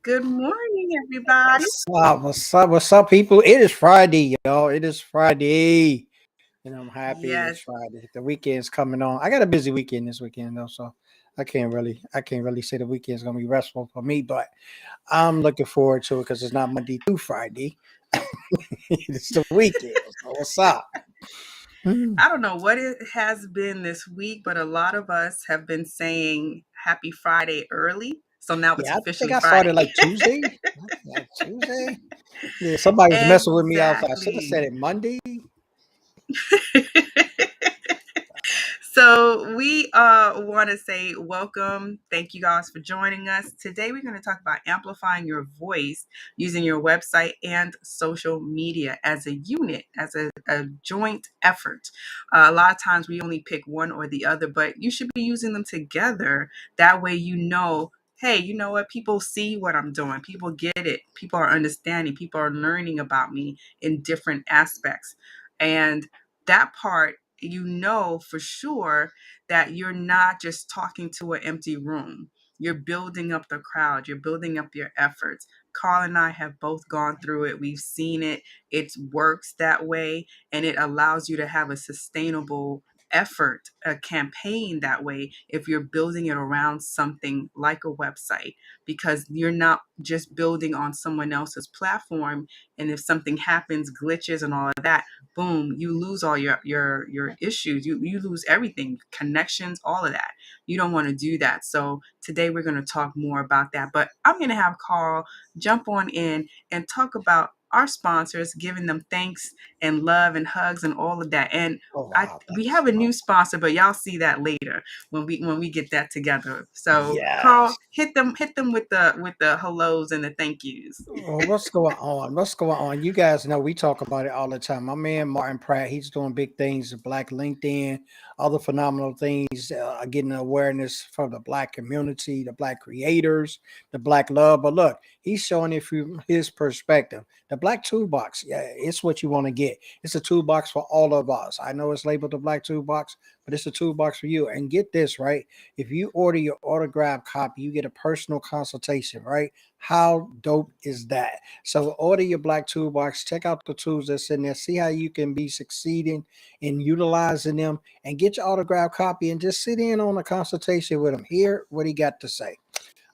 Good morning, everybody. What's up? What's up? What's up, people? It is Friday, y'all. It is Friday, and I'm happy it's Yes, Friday. The weekend's coming on. I got a busy weekend this weekend though, so I can't really say the weekend's gonna be restful for me, but I'm looking forward to it because it's not Monday through Friday. It's the weekend. So what's up? Hmm. I don't know what it has been this week, but a lot of us have been saying Happy Friday early. So now it's Yeah, I think officially I Friday. started like Tuesday. Like Tuesday. Yeah, somebody was messing with me. I was like, I should have Exactly. said it Monday. So we want to say welcome. Thank you guys for joining us. Today we're going to talk about amplifying your voice using your website and social media as a unit, as a joint effort. A lot of times we only pick one or the other, but you should be using them together. That way you know, hey, you know what? People see what I'm doing. People get it. People are understanding. People are learning about me in different aspects. And that part, you know for sure that you're not just talking to an empty room. You're building up the crowd, you're building up your efforts. Carl and I have both gone through it. We've seen it. It works that way, and it allows you to have a sustainable effort, a campaign that way if you're building it around something like a website, because you're not just building on someone else's platform. And if something happens, glitches and all of that, boom, you lose all your issues. You lose everything, connections, all of that. You don't want to do that. So today we're going to talk more about that. But I'm going to have Carl jump on in and talk about our sponsors, giving them thanks and love and hugs and all of that. And Oh I wow, we that's have a new sponsor, but y'all see that later when we get that together. So yes. Carl, hit them with the hellos and the thank yous. Well, what's going on? What's going on? You guys know we talk about it all the time. My man Martin Pratt, he's doing big things. The Black LinkedIn, other phenomenal things, getting awareness for the Black community, the Black creators, the Black love. But look, he's showing it from his perspective. The Black Toolbox, yeah, it's what you want to get. It's a toolbox for all of us. I know it's labeled the Black Toolbox, but it's a toolbox for you. And get this right: if you order your autographed copy, you get a personal consultation, right? How dope is that? So order your Black Toolbox, check out the tools that's in there, see how you can be succeeding in utilizing them, and get your autographed copy and just sit in on a consultation with him. Hear what he got to say.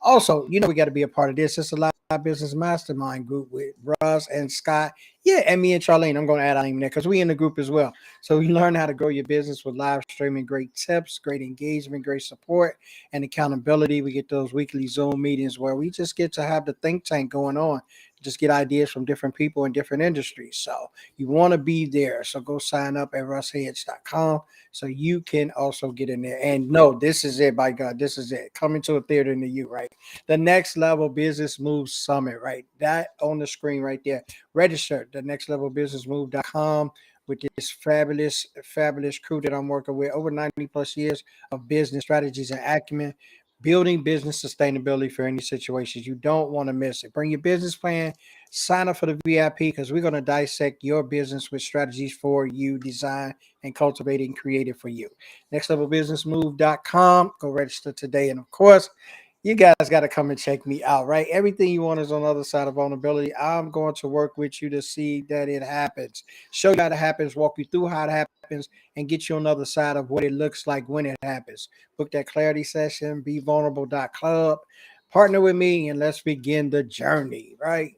Also, we got to be a part of this. It's a Live Business Mastermind group with Russ and Scott. Yeah, and me and Charlene. I'm going to add our name there because we in the group as well. So we learn how to grow your business with live streaming, great tips, great engagement, great support, and accountability. We get those weekly Zoom meetings where we just get to have the think tank going on, just get ideas from different people in different industries. So you want to be there. So go sign up at russhedge.com so you can also get in there. And no, this is it, by God. This is it. Coming to a theater near you, right? The Next Level Business Move Summit, right? That on the screen right there. Register the nextlevelbusinessmove.com with this fabulous crew that I'm working with, over 90 plus years of business strategies and acumen, building business sustainability for any situations. You don't want to miss it. Bring your business plan, sign up for the VIP because we're going to dissect your business with strategies for you, design and cultivate and create it for you. Nextlevelbusinessmove.com. Go register today. And of course, you guys got to come and check me out, right? Everything you want is on the other side of vulnerability. I'm going to work with you to see that it happens, show you how it happens, walk you through how it happens, and get you on the other side of what it looks like when it happens. Book that clarity session, bevulnerable.club. Partner with me and let's begin the journey, right?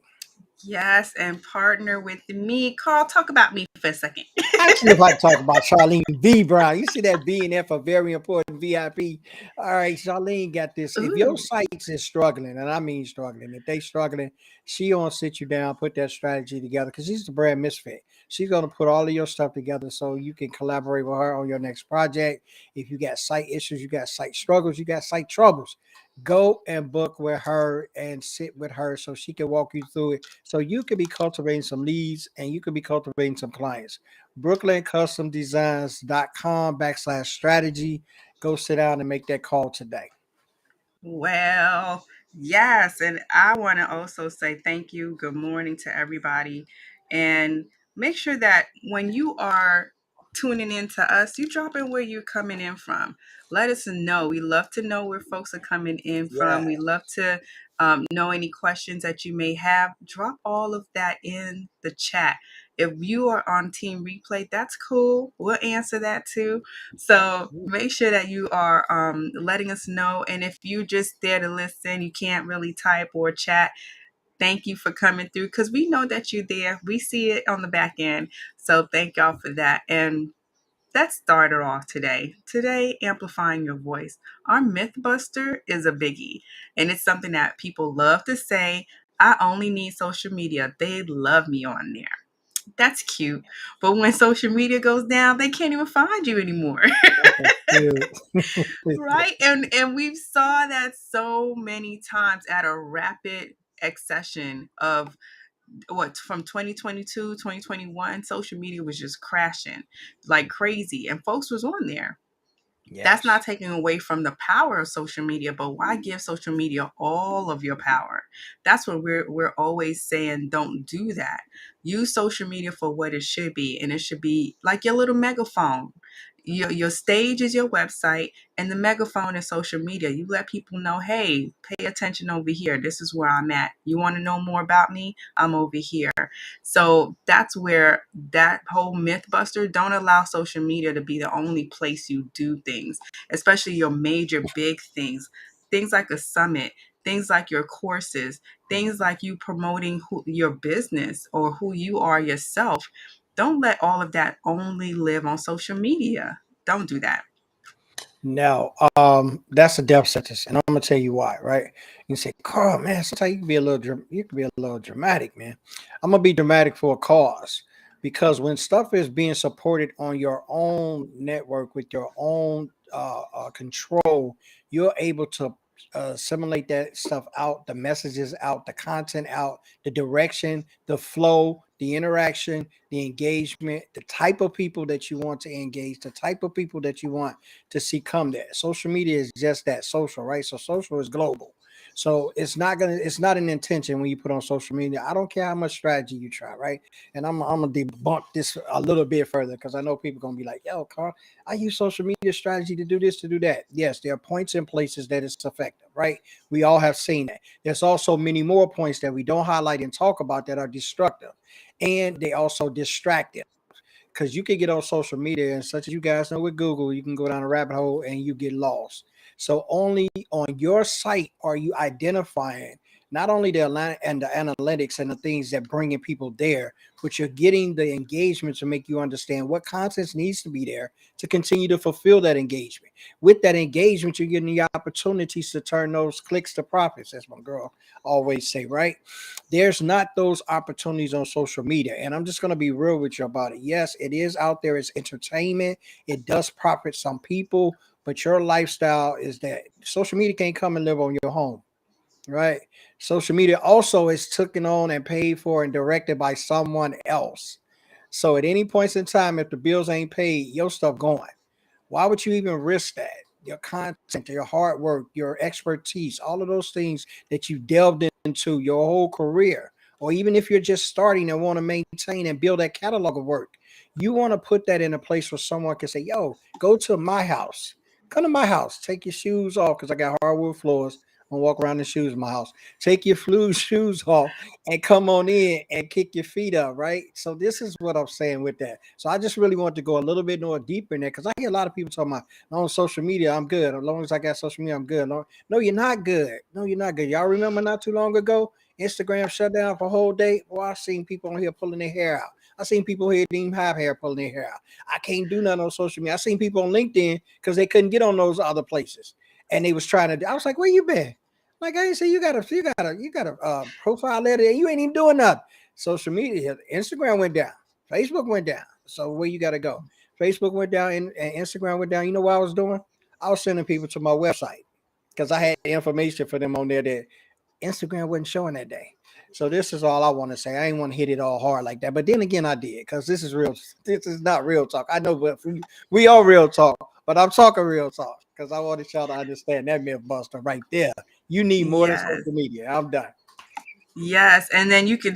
Yes, and partner with me. Carl, talk about me for a second. Actually, if I talk about Charlene V. Brown, you see that B in there for very important VIP. All right, Charlene got this. If your Ooh. sites is struggling, and I mean struggling, if they struggling, she gonna sit you down, put that strategy together because she's the brand misfit. She's gonna put all of your stuff together so you can collaborate with her on your next project. If you got site issues, you got site struggles, you got site troubles. Go and book with her and sit with her so she can walk you through it. So you can be cultivating some leads and you can be cultivating some clients. BrooklynCustomDesigns.com/strategy. Go sit down and make that call today. Well, yes, and I want to also say thank you. Good morning to everybody, and make sure that when you are tuning in to us. You drop in where you're coming in from. Let us know. We love to know where folks are coming in from. Yeah. We love to know any questions that you may have. Drop all of that in the chat. If you are on Team Replay, that's cool. We'll answer that too. So make sure that you are letting us know. And if you just there to listen, you can't really type or chat, thank you for coming through because we know that you're there. We see it on the back end. So thank y'all for that. And that started off today. Today, amplifying your voice. Our Mythbuster is a biggie, and it's something that people love to say. I only need social media. They love me on there. That's cute. But when social media goes down, they can't even find you anymore. That's cute. Right? And we saw that so many times at a rapid accession of what from 2022 2021. Social media was just crashing like crazy and folks was on there. That's Yes. not taking away from the power of social media, but why give social media all of your power? That's what we're always saying, don't do that. Use social media for what it should be, and it should be like your little megaphone. Your stage is your website, and the megaphone is social media. You let people know, hey, pay attention over here. This is where I'm at. You want to know more about me? I'm over here. So that's where that whole myth buster, don't allow social media to be the only place you do things, especially your major big things like a summit, things like your courses, things like you promoting your business or who you are yourself. Don't let all of that only live on social media. Don't do that. No, that's a death sentence, and I'm gonna tell you why. Right? You can say, Carl, man, sometimes you can be a little, you can be a little dramatic, man. I'm gonna be dramatic for a cause because when stuff is being supported on your own network with your own control, you're able to assimilate that stuff out, the messages out, the content out, the direction, the flow, the interaction, the engagement, the type of people that you want to engage, the type of people that you want to see come there. Social media is just that, social, right? So social is global. So it's not an intention when you put on social media. I don't care how much strategy you try, right? And I'm gonna debunk this a little bit further because I know people gonna be like, yo, Carl, I use social media strategy to do this, to do that. Yes, there are points and places that it's effective, right? We all have seen that. There's also many more points that we don't highlight and talk about that are destructive, and they also distractive because you can get on social media and such as you guys know with Google, you can go down a rabbit hole and you get lost. So only on your site are you identifying not only the analytics and the things that bringing people there, but you're getting the engagement to make you understand what content needs to be there to continue to fulfill that engagement. With that engagement, you're getting the opportunities to turn those clicks to profits, as my girl always say, right? There's not those opportunities on social media. And I'm just going to be real with you about it. Yes, it is out there. It's entertainment. It does profit some people, but your lifestyle is that social media can't come and live on your home, right? Social media also is taken on and paid for and directed by someone else. So at any points in time, if the bills ain't paid, your stuff going. Why would you even risk that? Your content, your hard work, your expertise, all of those things that you delved into your whole career, or even if you're just starting and want to maintain and build that catalog of work, you want to put that in a place where someone can say, yo, go to my house. Come to my house. Take your shoes off because I got hardwood floors. I'm gonna walk around in shoes in my house. Take your flu shoes off and come on in and kick your feet up, right? So this is what I'm saying with that. So I just really want to go a little bit more deeper in there because I hear a lot of people talking about on social media, I'm good. As long as I got social media, I'm good. No, you're not good. No, you're not good. Y'all remember not too long ago, Instagram shut down for a whole day. Well, I seen people on here pulling their hair out. I seen people here didn't even have hair pulling their hair out. I can't do nothing on social media. I seen people on LinkedIn because they couldn't get on those other places. And they was trying to, I was like, where you been? Like I say, you got a profile letter and you ain't even doing nothing. Social media, Instagram went down, Facebook went down. So where you got to go? Facebook went down and Instagram went down. You know what I was doing? I was sending people to my website because I had information for them on there that Instagram wasn't showing that day. So this is all I want to say. I ain't want to hit it all hard like that. But then again, I did because this is real. This is not real talk. I know, but we are real talk. But I'm talking real talk because I wanted y'all to understand that myth buster right there. You need more than Yes. social media. I'm done. Yes, and then you can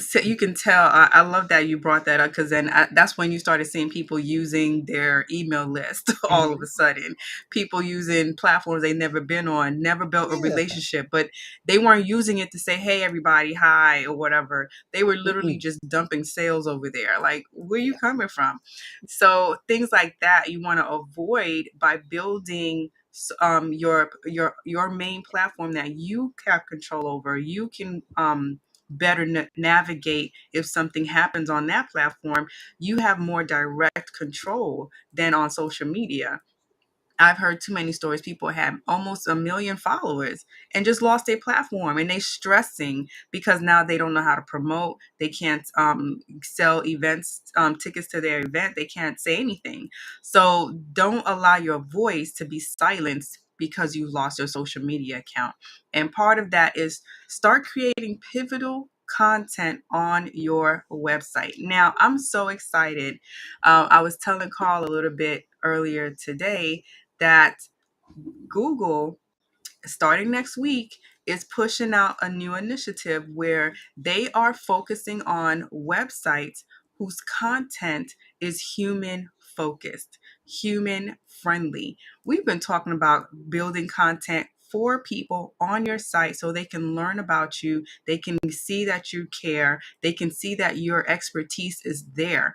tell. I love that you brought that up because then that's when you started seeing people using their email list. All of a Mhm. sudden, people using platforms they never been on, never built a Yeah. relationship, but they weren't using it to say, "Hey, everybody, hi" or whatever. They were literally Mm-mm. just dumping sales over there. Like, where you Yeah. coming from? So things like that you want to avoid by building your main platform that you have control over. You can better navigate if something happens on that platform. You have more direct control than on social media. I've heard too many stories. People had almost 1 million followers and just lost their platform, and they stressing because now they don't know how to promote. They can't sell events tickets to their event. They can't say anything. So don't allow your voice to be silenced because you lost your social media account. And part of that is start creating pivotal content on your website. Now, I'm so excited. I was telling Carl a little bit earlier today that Google, starting next week, is pushing out a new initiative where they are focusing on websites whose content is human focused, human friendly. We've been talking about building content for people on your site so they can learn about you, they can see that you care, they can see that your expertise is there.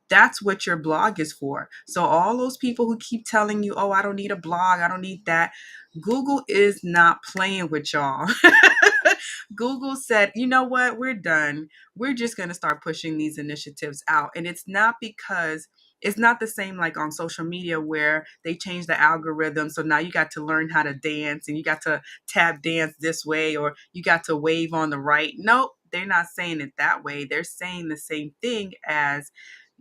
That's what your blog is for. So all those people who keep telling you, "Oh, I don't need a blog, I don't need that." Google is not playing with y'all. Google said, "You know what? We're done. We're just going to start pushing these initiatives out." And it's not because it's not the same like on social media where they change the algorithm. So now you got to learn how to dance and you got to tap dance this way or you got to wave on the right. Nope, they're not saying it that way. They're saying the same thing as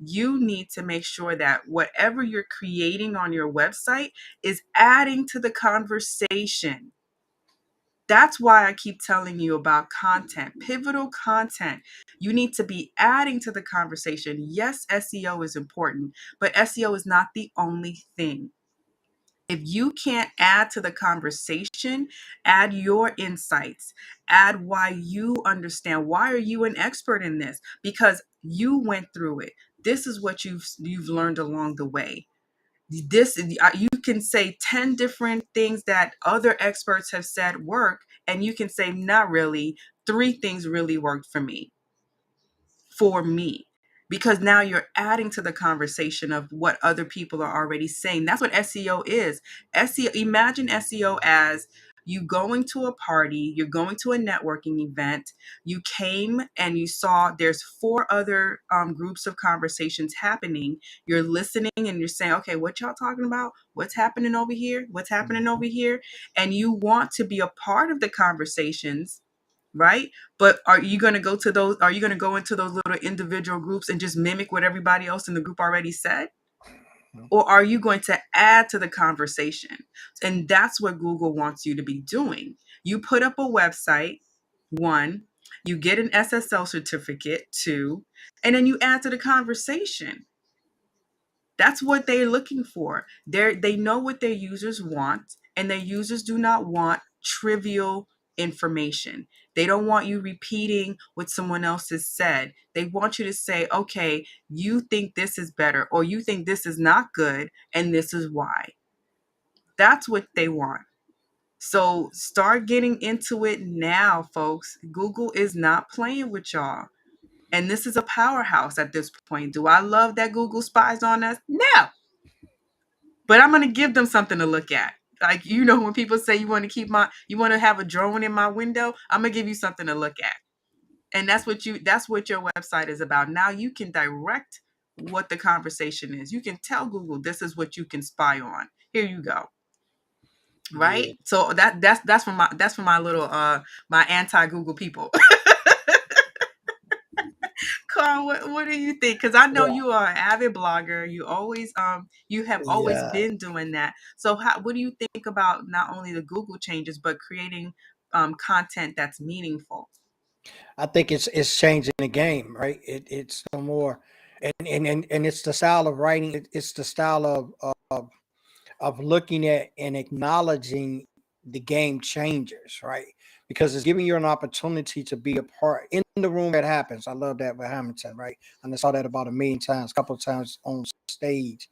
you need to make sure that whatever you're creating on your website is adding to the conversation. That's why I keep telling you about content, pivotal content. You need to be adding to the conversation. Yes, SEO is important, but SEO is not the only thing. If you can't add to the conversation, add your insights, add why you understand. Why are you an expert in this? Because you went through it. This is what you've learned along the way. This you can say 10 different things that other experts have said work, and you can say not really. 3 things really worked for me, because now you're adding to the conversation of what other people are already saying. That's what SEO is. SEO, imagine SEO as you going to a party, you're going to a networking event, you came and you saw there's 4 other groups of conversations happening. You're listening and you're saying, okay, what y'all talking about? What's happening over here? What's happening over here? And you want to be a part of the conversations, right? But are you going to go to those? Are you going to go into those little individual groups and just mimic what everybody else in the group already said? Or are you going to add to the conversation? And that's what Google wants you to be doing. You put up a website, one, you get an SSL certificate, two, and then you add to the conversation. That's what they're looking for. They know what their users want, and their users do not want trivial information. They don't want you repeating what someone else has said. They want you to say, okay, you think this is better, or you think this is not good, and this is why. That's what they want. So start getting into it now, folks. Google is not playing with y'all. And this is a powerhouse at this point. Do I love that Google spies on us? No, but I'm going to give them something to look at. Like, when people say you want to have a drone in my window, I'm going to give you something to look at. And that's what your website is about. Now you can direct what the conversation is. You can tell Google this is what you can spy on. Here you go. Yeah. Right? So that's for my little my anti-Google people. Carl, what do you think? Because I know Well, you are an avid blogger. You have always yeah. been doing that. So what do you think about not only the Google changes but creating content that's meaningful? I think it's changing the game, right? It's no more, and it's the style of writing. It's the style of looking at and acknowledging the game changers, right? Because it's giving you an opportunity to be a part in the room where it happens. I love that with Hamilton, right? And I saw that about a million times, a couple of times on stage.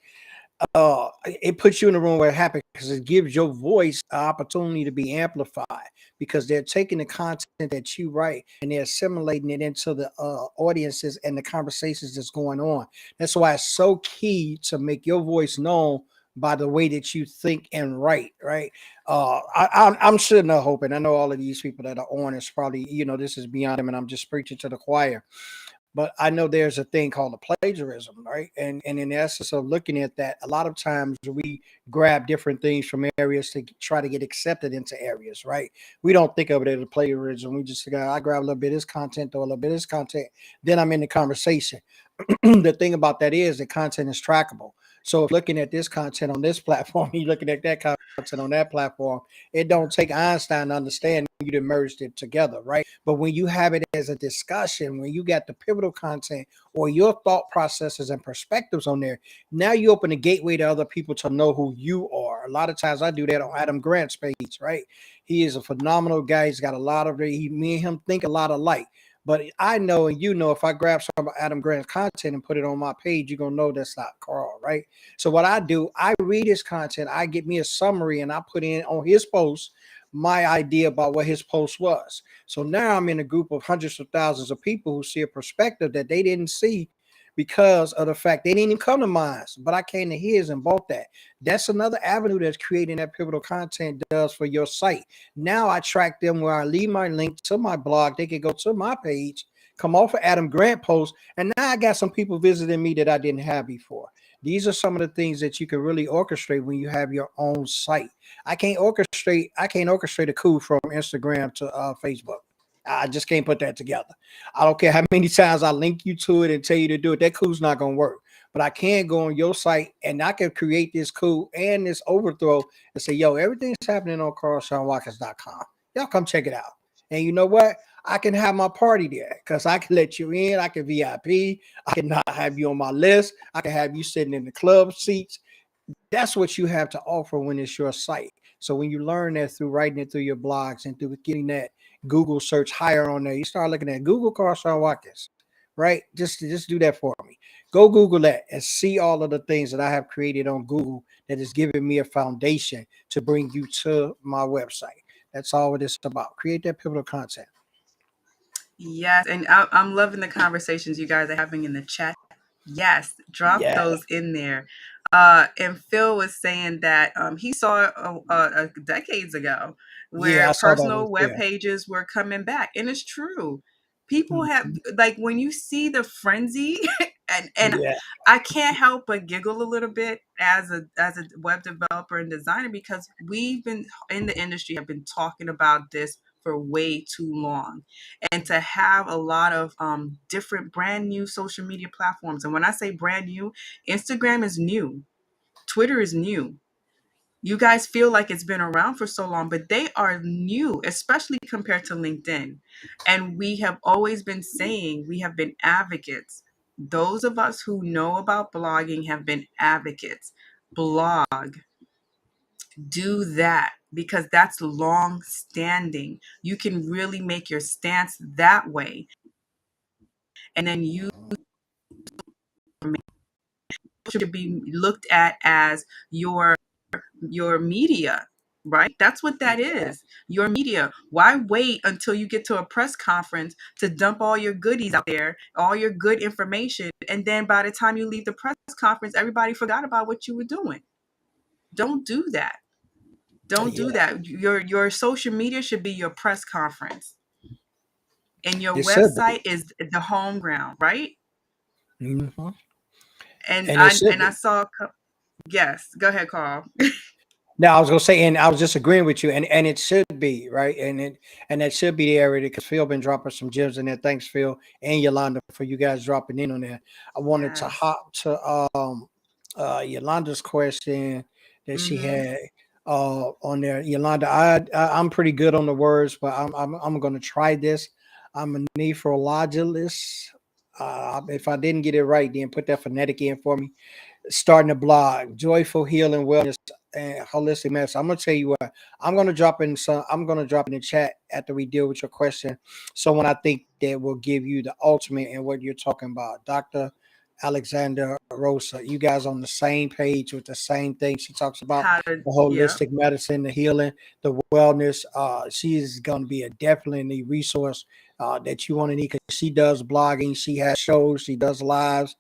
It puts you in the room where it happens because it gives your voice an opportunity to be amplified because they're taking the content that you write and they're assimilating it into the audiences and the conversations that's going on. That's why it's so key to make your voice known by the way that you think and write, right? I'm sitting there hoping. I know all of these people that are on is probably, this is beyond them, and I'm just preaching to the choir. But I know there's a thing called a plagiarism, right? And in the essence of looking at that, a lot of times we grab different things from areas to try to get accepted into areas, right? We don't think of it as a plagiarism. We just go, I grab a little bit of this content or a little bit of this content, then I'm in the conversation. The thing about that is the content is trackable. So if looking at this content on this platform, you're looking at that content on that platform, it don't take Einstein to understand you to merged it together, right? But when you have it as a discussion, when you got the pivotal content or your thought processes and perspectives on there, now you open a gateway to other people to know who you are. A lot of times I do that on Adam Grant's page, right? He is a phenomenal guy. He's got a lot of me and him think a lot alike. But I know, and if I grab some of Adam Grant's content and put it on my page, you're going to know that's not Carl, right? So what I do, I read his content, I get me a summary, and I put in on his post my idea about what his post was. So now I'm in a group of hundreds of thousands of people who see a perspective that they didn't see because of the fact they didn't even come to mine, but I came to his and bought that. That's another avenue that's creating that pivotal content does for your site. Now I track them where I leave my link to my blog. They can go to my page, come off of Adam Grant post, and now I got some people visiting me that I didn't have before. These are some of the things that you can really orchestrate when you have your own site. I can't orchestrate a coup from Instagram to Facebook. I just can't put that together. I don't care how many times I link you to it and tell you to do it. That coup's not gonna work. But I can go on your site and I can create this coup and this overthrow and say, yo, everything's happening on carlshawnwatkinsconsulting.com. Y'all come check it out. And you know what? I can have my party there because I can let you in. I can VIP. I can not have you on my list. I can have you sitting in the club seats. That's what you have to offer when it's your site. So when you learn that through writing it through your blogs and through getting that Google search higher on there, you start looking at Google Shawn Watkins, right? Just do that for me. Go Google that and see all of the things that I have created on Google that is giving me a foundation to bring you to my website. That's all it is about. Create that pivotal content. Yes, and I'm loving the conversations you guys are having in the chat. Yes, drop Yeah. those in there. And Phil was saying that he saw decades ago Yeah, where I saw that personal was web there. pages were coming back, and it's true. People have Mhm. like when you see the frenzy, and Yeah. I can't help but giggle a little bit as a web developer and designer because we've been in the industry have been talking about this for way too long, and to have a lot of different brand new social media platforms. And when I say brand new, Instagram is new, Twitter is new. You guys feel like it's been around for so long, but they are new, especially compared to LinkedIn. And we have always been saying we have been advocates. Those of us who know about blogging have been advocates. Blog, do that because that's long standing. You can really make your stance that way. And then you should be looked at as your media, right? That's what that is. Your media. Why wait until you get to a press conference to dump all your goodies out there, all your good information, and then by the time you leave the press conference, everybody forgot about what you were doing? Don't do that. Don't do Yeah. that. Your social media should be your press conference, and your It should website be. is the home ground, right? Mhm. And And it I should and I be. saw yes. Go ahead, Carl. Now I was gonna say, and I was just agreeing with you, and it should be right, and that should be the area because Phil been dropping some gems in there. Thanks, Phil and Yolanda, for you guys dropping in on there. I wanted to Yes. hop to Yolanda's question that she Mm-hmm. had on there. Yolanda, I'm pretty good on the words, but I'm gonna try this. I'm a nephrologist. If I didn't get it right, then put that phonetic in for me. Starting a blog, joyful healing wellness and holistic medicine. I'm gonna tell you what. I'm gonna drop in some. I'm gonna drop in the chat after we deal with your question. Someone I think that will give you the ultimate in what you're talking about, Doctor Alexander Rosa. You guys on the same page with the same thing. She talks about How to, the yeah. holistic medicine, the healing, the wellness. She is going to be a definitely resource that you want to need because she does blogging, she has shows, she does lives,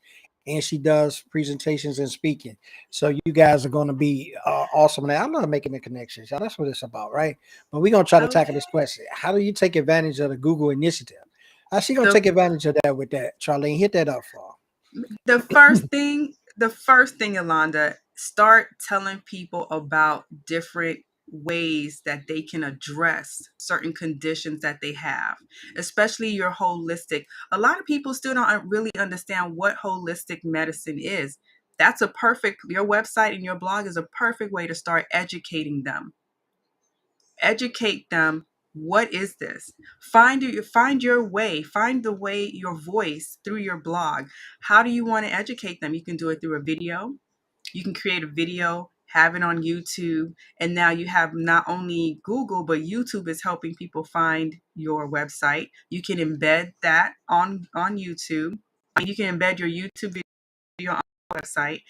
and she does presentations and speaking. So you guys are going to be awesome. Now, I love making the connections. Y'all. That's what it's about, right? But we're going to try to tackle Okay. this question. How do you take advantage of the Google initiative? How's she going to The take advantage of that with that? Charlene, hit that up for her. the first thing, Yolanda, start telling people about different ways that they can address certain conditions that they have, especially your holistic. A lot of people still don't really understand what holistic medicine is. That's a perfect, your website and your blog is a perfect way to start educating them. Educate them. What is this? Find your way, find the way, your voice through your blog. How do you want to educate them? You can do it through a video. You can create a video, have it on YouTube, and now you have not only Google, but YouTube is helping people find your website. You can embed that on YouTube. You can embed your YouTube video on your website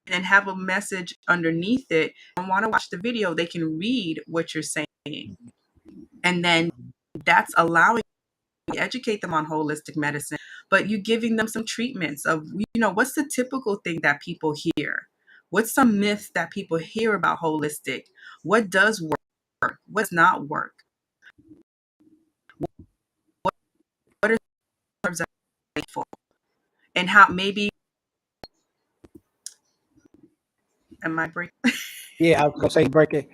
and have a message underneath it. And want to watch the video, they can read what you're saying. And then that's allowing you to educate them on holistic medicine, but you giving them some treatments of, what's the typical thing that people hear? What's some myths that people hear about holistic? What does work? What's not work? What are herbs that are for? And how maybe, am I breaking? Yeah, I was gonna say break it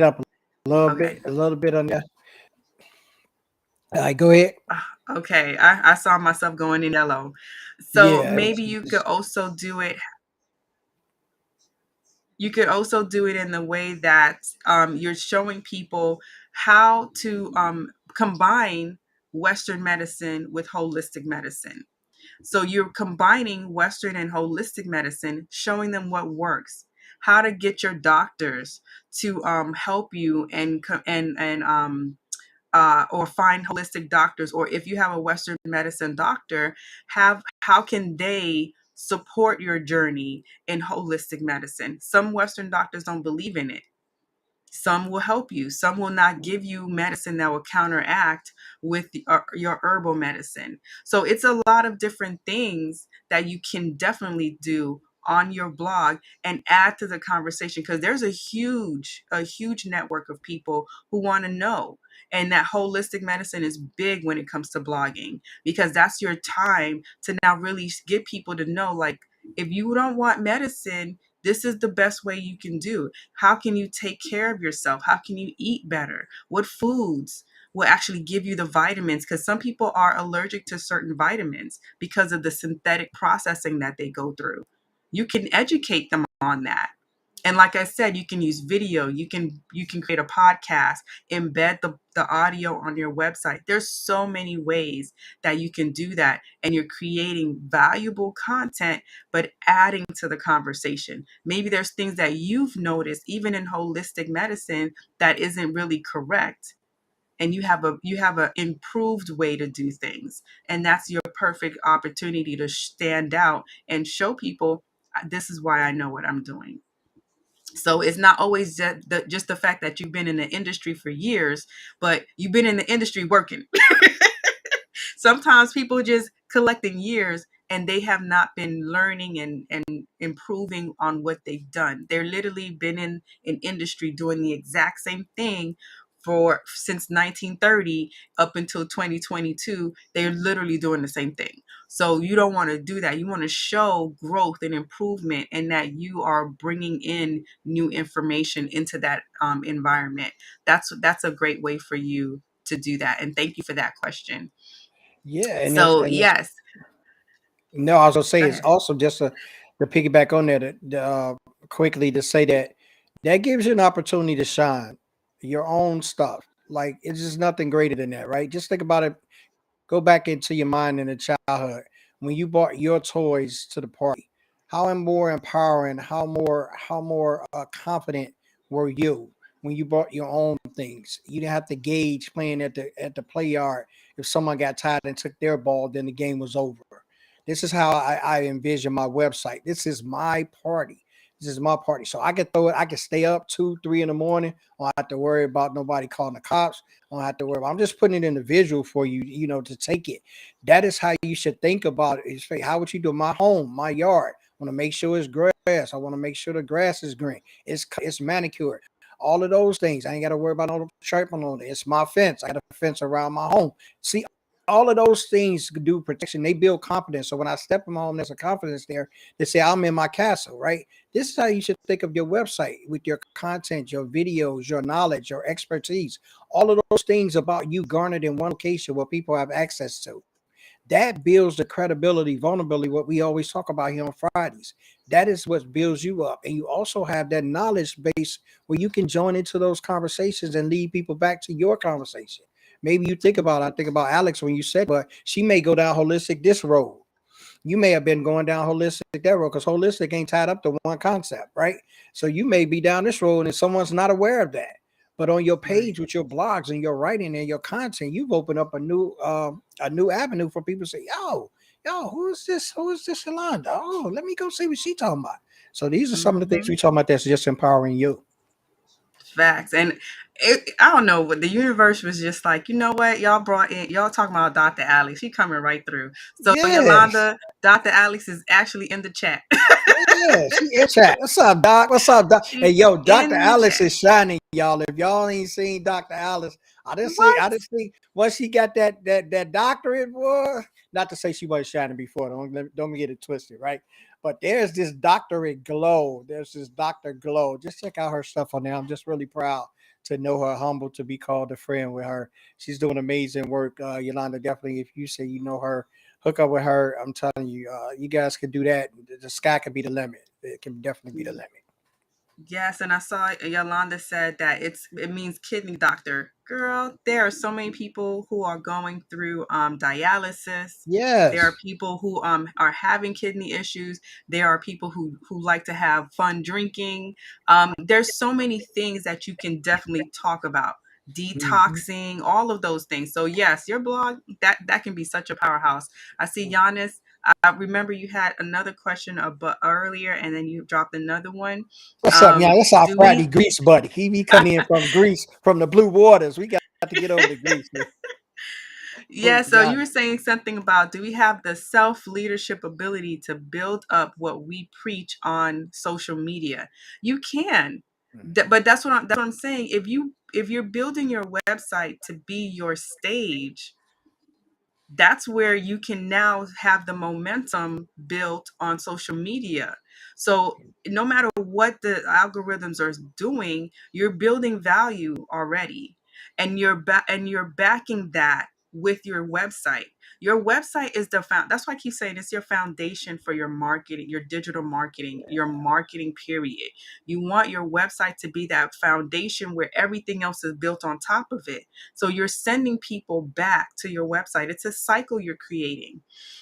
up Okay. a little bit on that. All right, go ahead. Okay. I saw myself going in yellow. So Yeah, maybe you could also do it. You could also do it in the way that you're showing people how to combine Western medicine with holistic medicine. So you're combining Western and holistic medicine, showing them what works, how to get your doctors to help you or find holistic doctors, or if you have a Western medicine doctor, have how can they support your journey in holistic medicine. Some Western doctors don't believe in it. Some will help you. Some will not give you medicine that will counteract with your herbal medicine. So it's a lot of different things that you can definitely do on your blog and add to the conversation, because there's a huge network of people who want to know. And that holistic medicine is big when it comes to blogging, because that's your time to now really get people to know, like, if you don't want medicine, this is the best way you can do. How can you take care of yourself? How can you eat better? What foods will actually give you the vitamins? Because some people are allergic to certain vitamins because of the synthetic processing that they go through. You can educate them on that. And like I said, you can use video, you can create a podcast, embed the audio on your website. There's so many ways that you can do that, and you're creating valuable content but adding to the conversation. Maybe there's things that you've noticed even in holistic medicine that isn't really correct, and you have a improved way to do things, and that's your perfect opportunity to stand out and show people, this is why I know what I'm doing. So it's not always just the fact that you've been in the industry for years, but you've been in the industry working. Sometimes people just collecting years and they have not been learning and improving on what they've done. They're literally been in an industry doing the exact same thing for since 1930 up until 2022. They're literally doing the same thing. So you don't want to do that. You want to show growth and improvement, and that you are bringing in new information into that environment. That's a great way for you to do that. And thank you for that question. Yeah, and So yes, no, I was gonna say go it's ahead. also just to piggyback on that quickly to say that that gives you an opportunity to shine your own stuff. Like it's just nothing greater than that, right? Just think about it. Go back into your mind in the childhood when you brought your toys to the party. how more empowering, how more confident were you when you bought your own things? You didn't have to gauge playing at the play yard. If someone got tired and took their ball, then the game was over. This is how I envision my website. This is my party. This is my party. So I can throw it. I can stay up 2, 3 in the morning. I don't have to worry about nobody calling the cops. I don't have to worry about. I'm just putting it in the visual for you, to take it. That is how you should think about it. How would you do my home, my yard? I want to make sure it's grass. I want to make sure the grass is green. It's manicured. All of those things. I ain't got to worry about no striping on it. It's my fence. I got a fence around my home. See, all of those things do protection. They build confidence. So when I step in my home, there's a confidence there. They say I'm in my castle, right? This is how you should think of your website with your content, your videos, your knowledge, your expertise. All of those things about you garnered in one location where people have access to. That builds the credibility, vulnerability, what we always talk about here on Fridays. That is what builds you up. And you also have that knowledge base where you can join into those conversations and lead people back to your conversation. Maybe you think about, I think about Alex when you said, but she may go down holistic this road. You may have been going down holistic that road because holistic ain't tied up to one concept, right? So you may be down this road and someone's not aware of that. But on your Right. page with your blogs and your writing and your content, you've opened up a new avenue for people to say, yo, who is this? Who is this Yolanda? Oh, let me go see what she talking about. So these are some of the things Hmm. we talking about that's just empowering you. Facts. And I don't know, but the universe was just like, you know what? Y'all brought in, y'all talking about Dr. Alex. She coming right through. So Yes. Yolanda, Dr. Alex is actually in the chat. Yeah, she in chat. What's up, Doc? What's up, Doc? Hey, She's yo, Dr. in the Alice chat. is shining, y'all. If y'all ain't seen Dr. Alice, What? I just see once she got that doctorate, boy. Not to say she wasn't shining before. Don't get it twisted, right? But there's this doctorate glow. There's this doctor glow. Just check out her stuff on there. I'm just really proud to know her, humbled to be called a friend with her. She's doing amazing work. Yolanda, definitely, if you say you know her, hook up with her. I'm telling you, you guys could do that. The sky could be the limit. It can definitely be the limit. Yes, and I saw Yolanda said that it means kidney doctor. Girl, there are so many people who are going through dialysis. There are Yes. people who are having kidney issues. There are people who like to have fun drinking. There's so many things that you can definitely talk about. Mhm. Detoxing, all of those things. So yes, your blog that can be such a powerhouse. I see Giannis. I remember you had another question earlier, and then you dropped another one. What's up, y'all? That's our Do Friday we? Greece buddy. He be coming in from Greece, from the blue waters. We got to get over to Greece. Yeah, so Yeah. you were saying something about, do we have the self leadership ability to build up what we preach on social media? You can. But that's what I'm saying. If you're building your website to be your stage, that's where you can now have the momentum built on social media. So no matter what the algorithms are doing, you're building value already, and you're backing that with your website. Your website is that's why I keep saying it's your foundation for your marketing, your digital marketing, your marketing period. You want your website to be that foundation where everything else is built on top of it. So you're sending people back to your website. It's a cycle you're creating.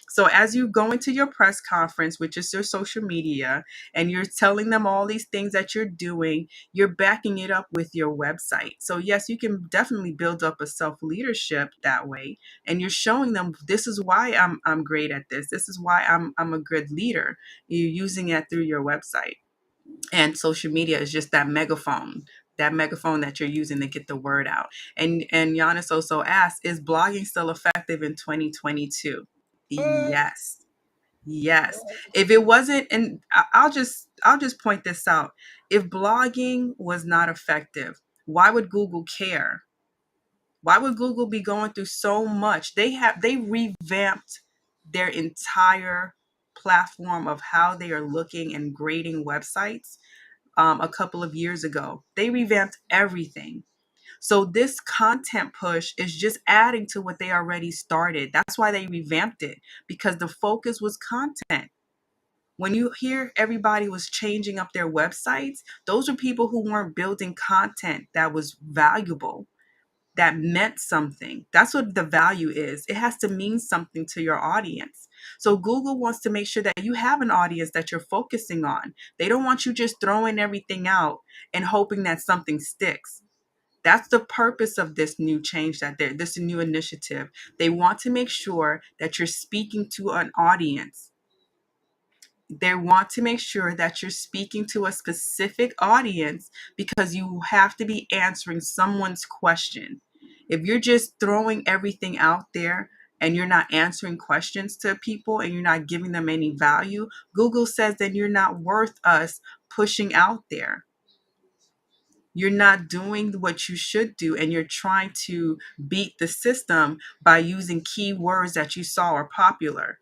So as you go into your press conference, which is your social media, and you're telling them all these things that you're doing, you're backing it up with your website. So yes, you can definitely build up a self-leadership that way. And you're showing them, this is why I'm great at this. This is why I'm a good leader. You're using it through your website. And social media is just that megaphone that you're using to get the word out. And Giannis also asked, is blogging still effective in 2022? What? Yes. Yes. If it wasn't, and I'll just point this out. If blogging was not effective, why would Google care? Why would Google be going through so much? They revamped their entire platform of how they are looking and grading websites a couple of years ago. They revamped everything. So this content push is just adding to what they already started. That's why they revamped it, because the focus was content. When you hear everybody was changing up their websites, those are people who weren't building content that was valuable. that meant something. That's what the value is. It has to mean something to your audience. So Google wants to make sure that you have an audience that you're focusing on. They don't want you just throwing everything out and hoping that something sticks. That's the purpose of this new change, this new initiative. They want to make sure that you're speaking to an audience. They want to make sure that you're speaking to a specific audience because you have to be answering someone's question. If you're just throwing everything out there and you're not answering questions to people and you're not giving them any value, Google says that you're not worth us pushing out there. You're not doing what you should do, and you're trying to beat the system by using keywords that you saw are popular.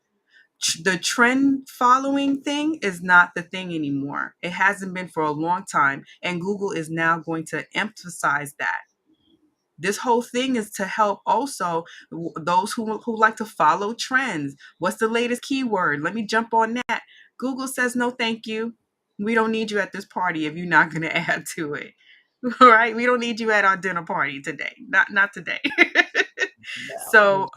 The trend following thing is not the thing anymore. It hasn't been for a long time, and Google is now going to emphasize that. This whole thing is to help also those who like to follow trends. What's the latest keyword? Let me jump on that. Google says no, thank you. We don't need you at this party if you're not going to add to it. All right, we don't need you at our dinner party today. Not today. Yeah. So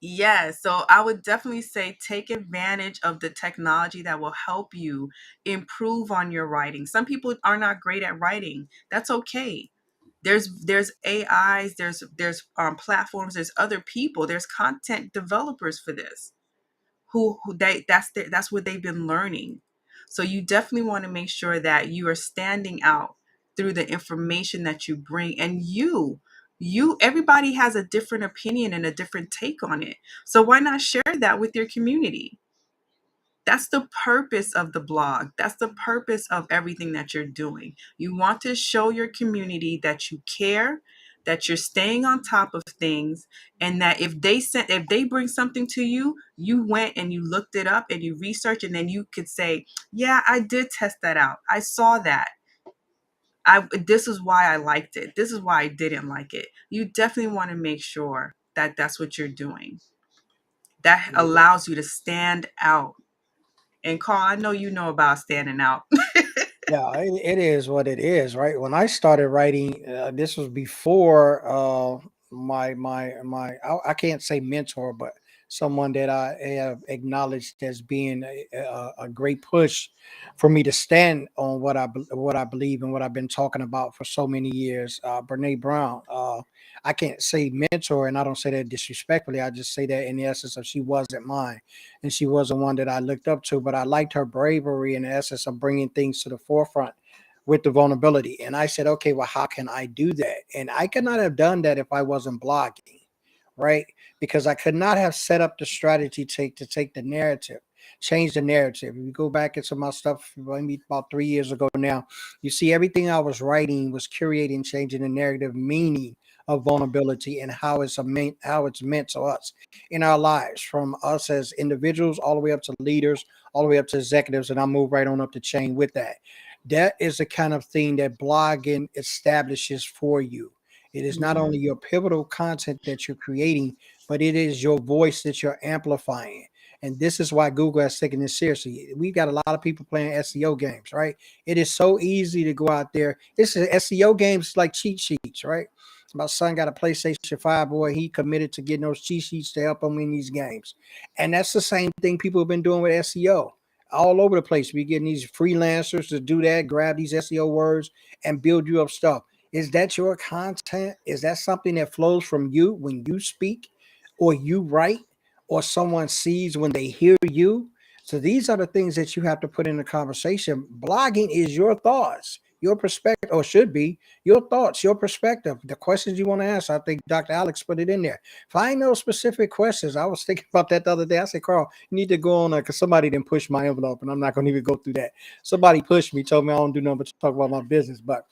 yeah, so I would definitely say take advantage of the technology that will help you improve on your writing. Some people are not great at writing. That's okay. There's AIs, there's platforms, there's other people, there's content developers for this who that's what they've been learning. So you definitely want to make sure that you are standing out through the information that you bring, and everybody has a different opinion and a different take on it. So why not share that with your community? That's the purpose of the blog. That's the purpose of everything that you're doing. You want to show your community that you care, that you're staying on top of things, and that if they bring something to you, you went and you looked it up and you researched, and then you could say, "Yeah, I did test that out. I saw that. This is why I liked it. This is why I didn't like it." You definitely want to make sure that that's what you're doing. That allows you to stand out. And Carl, I know you know about standing out. Yeah, it is what it is, right? When I started writing, this was before I can't say mentor, but someone that I have acknowledged as being a great push for me to stand on what I believe and what I've been talking about for so many years. Brene Brown. I can't say mentor, and I don't say that disrespectfully. I just say that in the essence of she wasn't mine, and she wasn't one that I looked up to, but I liked her bravery in the essence of bringing things to the forefront with the vulnerability. And I said, okay, well, how can I do that? And I could not have done that if I wasn't blogging, right? Because I could not have set up the strategy to take the narrative, change the narrative. If you go back into my stuff, maybe about 3 years ago now, you see everything I was writing was curating, changing the narrative meaning of vulnerability and how it's meant to us in our lives, from us as individuals all the way up to leaders, all the way up to executives, and I move right on up the chain with that. That is the kind of thing that blogging establishes for you. It is not only Mhm. your pivotal content that you're creating, but it is your voice that you're amplifying. And this is why Google has taken this seriously. We've got a lot of people playing SEO games, right? It is so easy to go out there. This is SEO games like cheat sheets, right? My son got a PlayStation 5, boy. He committed to getting those cheat sheets to help him in these games. And that's the same thing people have been doing with SEO all over the place. We're getting these freelancers to do that, grab these SEO words and build you up stuff. Is that your content? Is that something that flows from you when you speak or you write or someone sees when they hear you? So these are the things that you have to put in the conversation. Blogging is your thoughts, your perspective, or should be your thoughts, your perspective, the questions you want to ask. I think Dr. Alex put it in there. Find those specific questions. I was thinking about that the other day. I said, Carl, you need to go on there because somebody didn't push my envelope, and I'm not going to even go through that. Somebody pushed me, told me I don't do nothing but talk about my business. But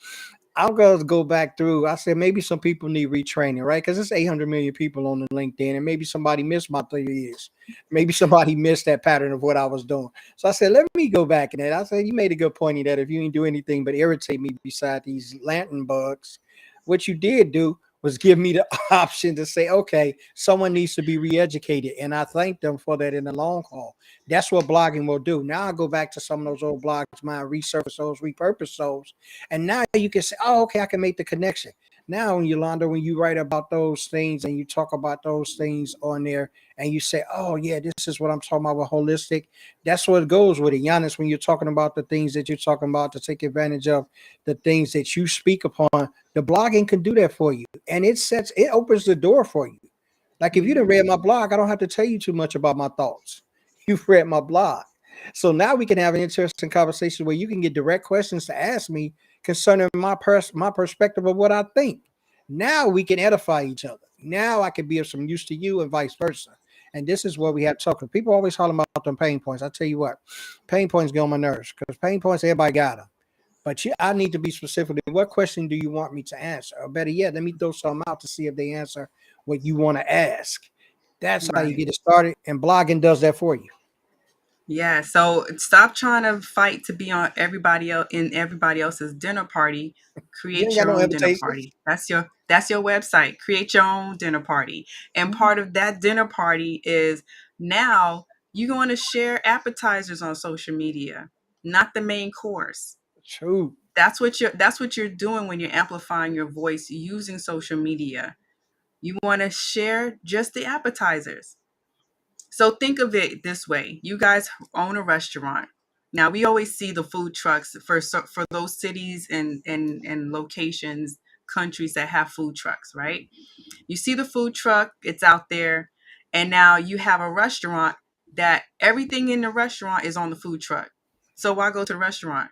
I'm going to go back through. I said maybe some people need retraining, right? Because it's 800 million people on the LinkedIn, and maybe somebody missed my 30 years. Maybe somebody missed that pattern of what I was doing. So I said, let me go back in that. I said, you made a good point in that if you didn't do anything but irritate me beside these lantern bugs, what you did do was give me the option to say, okay, someone needs to be re-educated. And I thank them for that in the long haul. That's what blogging will do. Now I go back to some of those old blogs, mine, resurface those, repurpose those, and now you can say, oh, okay, I can make the connection. Now, Yolanda, when you write about those things and you talk about those things on there and you say, oh, yeah, this is what I'm talking about with holistic, that's what goes with it. Giannis, when you're talking about the things that you're talking about to take advantage of the things that you speak upon, the blogging can do that for you. And it opens the door for you. Like if you didn't Mhm. read my blog, I don't have to tell you too much about my thoughts. You've read my blog. So now we can have an interesting conversation where you can get direct questions to ask me concerning my perspective of what I think. Now we can edify each other. Now I can be of some use to you and vice versa. And this is where we have to talk. People always holler about them pain points. I tell you what, pain points get on my nerves because pain points, everybody got them. But I need to be specific. What question do you want me to answer? Or better yet, let me throw some out to see if they answer what you want to ask. That's how you Right. get it started. And blogging does that for you. Yeah, so stop trying to fight to be on everybody else in everybody else's dinner party. You ain't Create got your no own dinner invitations. party. That's your website. Create your own dinner party. And Mhm. part of that dinner party is now you're going to share appetizers on social media, not the main course. True. That's what you're doing when you're amplifying your voice using social media. You want to share just the appetizers. So think of it this way. You guys own a restaurant. Now we always see the food trucks for those cities and locations, countries that have food trucks, right? You see the food truck, it's out there, and now you have a restaurant that everything in the restaurant is on the food truck. So why go to the restaurant?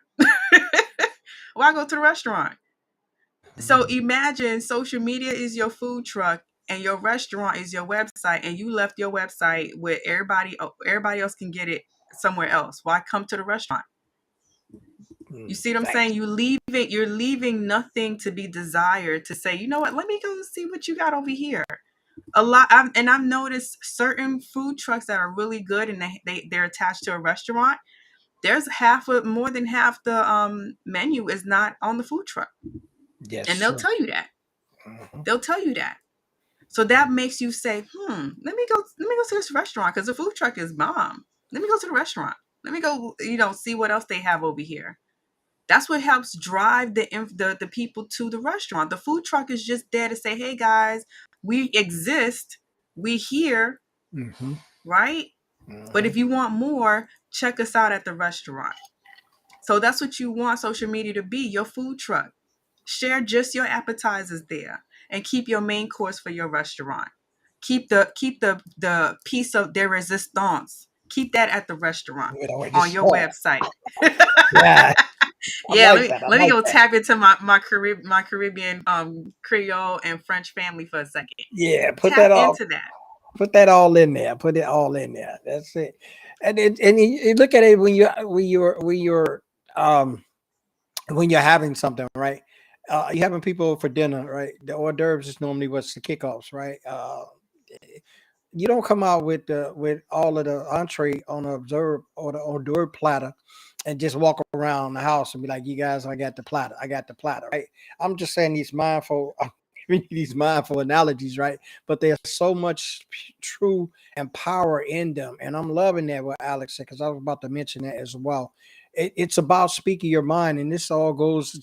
Why go to the restaurant? So imagine social media is your food truck and your restaurant is your website, and you left your website where everybody else can get it somewhere else. Why come to the restaurant? You see what I'm saying? Thanks. You're leaving nothing to be desired to say, you know what, let me go see what you got over here. I've noticed certain food trucks that are really good and they're attached to a restaurant. There's more than half the menu is not on the food truck. Yes, And they'll sir. tell you that. Mhm. They'll tell you that. So that makes you say, let me go to this restaurant because the food truck is bomb. Let me go to the restaurant. Let me go, see what else they have over here. That's what helps drive the people to the restaurant. The food truck is just there to say, hey guys, we exist, we here, Mhm. right? But Mhm. if you want more, check us out at the restaurant. So that's what you want social media to be, your food truck. Share just your appetizers there and keep your main course for your restaurant. Keep the piece of de resistance. Keep that at the restaurant Wait, wait, on just your website. yeah. I Yeah, like let me that. I let me like go that. tap into my Caribbean Creole and French family for a second. Yeah, Tap into that. put that all in there. Put it all in there. That's it. And you look at it um when you're having something, right? You're having people for dinner, right? The hors d'oeuvres is normally what's the kickoffs, right? You don't come out with all of the entree on a observe or the hors d'oeuvre platter and just walk around the house and be like, "You guys, I got the platter. I got the platter." Right? I'm just saying these mindful. I'm giving you these mindful analogies, right? But there's so much true and power in them, and I'm loving that what Alex said because I was about to mention that as well. It's about speaking your mind, and this all